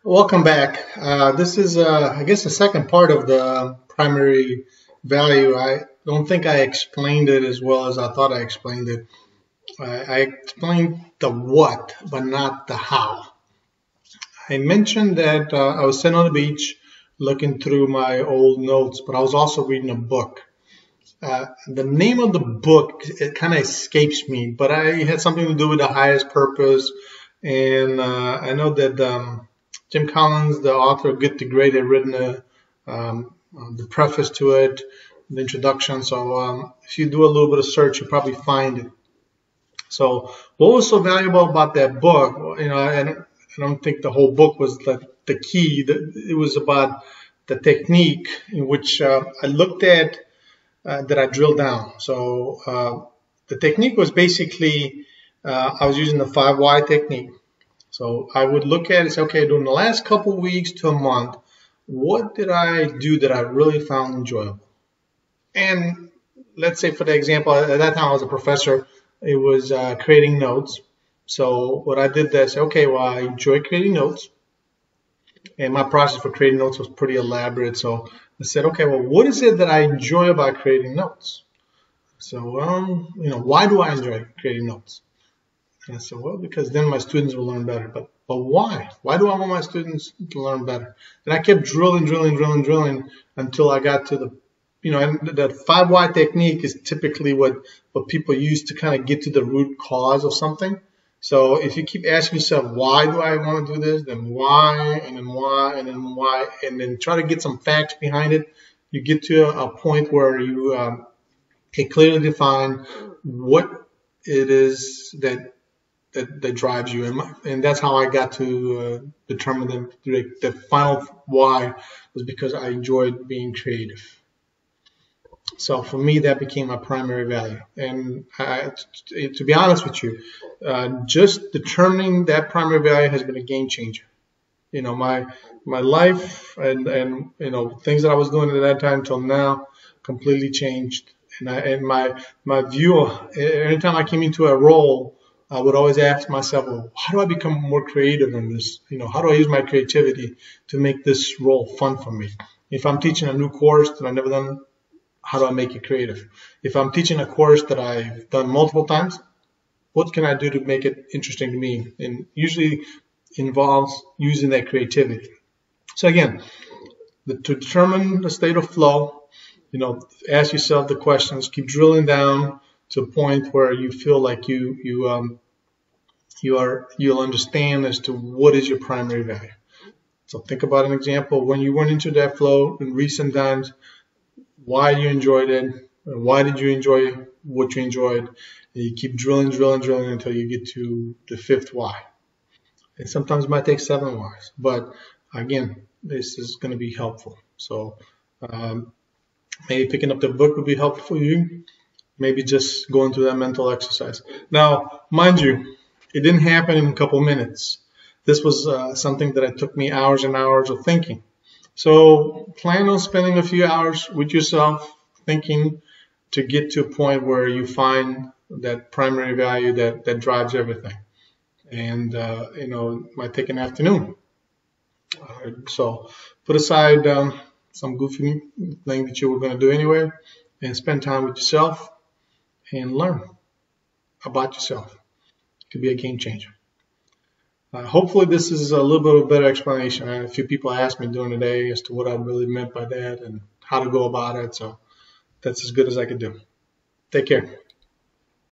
Welcome back. This is, I guess, the second part of the primary value. I don't think I explained it as well as I thought I explained it. I explained the what, but not the how. I mentioned that I was sitting on the beach looking through my old notes, but I was also reading a book. The name of the book, it kind of escapes me, but I had something to do with the highest purpose. And I know that Jim Collins, the author of Good to Great, had written the preface to it, the introduction. So if you do a little bit of search, you'll probably find it. So what was so valuable about that book? Well, I don't think the whole book was the key. It was about the technique in which I looked at that I drilled down. So the technique was basically I was using the 5 why technique. So I would look at it and say, okay, during the last couple of weeks to a month, what did I do that I really found enjoyable? And let's say for the example, at that time I was a professor, it was creating notes. So what I did there, I said, okay, well, I enjoy creating notes. And my process for creating notes was pretty elaborate. So I said, okay, well, what is it that I enjoy about creating notes? So, why do I enjoy creating notes? And I said, well, because then my students will learn better. But why? Why do I want my students to learn better? And I kept drilling until I got to and that 5 why technique is typically what people use to kind of get to the root cause of something. So if you keep asking yourself, why do I want to do this? Then why, and then why, and then why, and then try to get some facts behind it. You get to a point where you can clearly define what it is that drives you, and that's how I got to determine the final why was because I enjoyed being creative. So for me, that became my primary value. And to be honest with you, just determining that primary value has been a game changer. My life and things that I was doing at that time till now completely changed. And my view, anytime I came into a role, I would always ask myself, well, how do I become more creative in this? How do I use my creativity to make this role fun for me? If I'm teaching a new course that I've never done, how do I make it creative? If I'm teaching a course that I've done multiple times, what can I do to make it interesting to me? And usually involves using that creativity. So again, to determine the state of flow, ask yourself the questions, keep drilling down to a point where you feel like you'll understand as to what is your primary value. So think about an example when you went into that flow in recent times, why you enjoyed it, why did you enjoy what you enjoyed, and you keep drilling until you get to the 5th why. And sometimes it might take 7 whys, but again, this is going to be helpful. So maybe picking up the book would be helpful for you. Maybe just going through that mental exercise. Now, mind you, it didn't happen in a couple minutes. This was something that it took me hours and hours of thinking. So plan on spending a few hours with yourself thinking to get to a point where you find that primary value that drives everything. And, it might take an afternoon. So put aside some goofy thing that you were going to do anyway and spend time with yourself and learn about yourself. It could be a game changer. Hopefully this is a little bit of a better explanation. A few people asked me during the day as to what I really meant by that and how to go about it. So that's as good as I could do. Take care.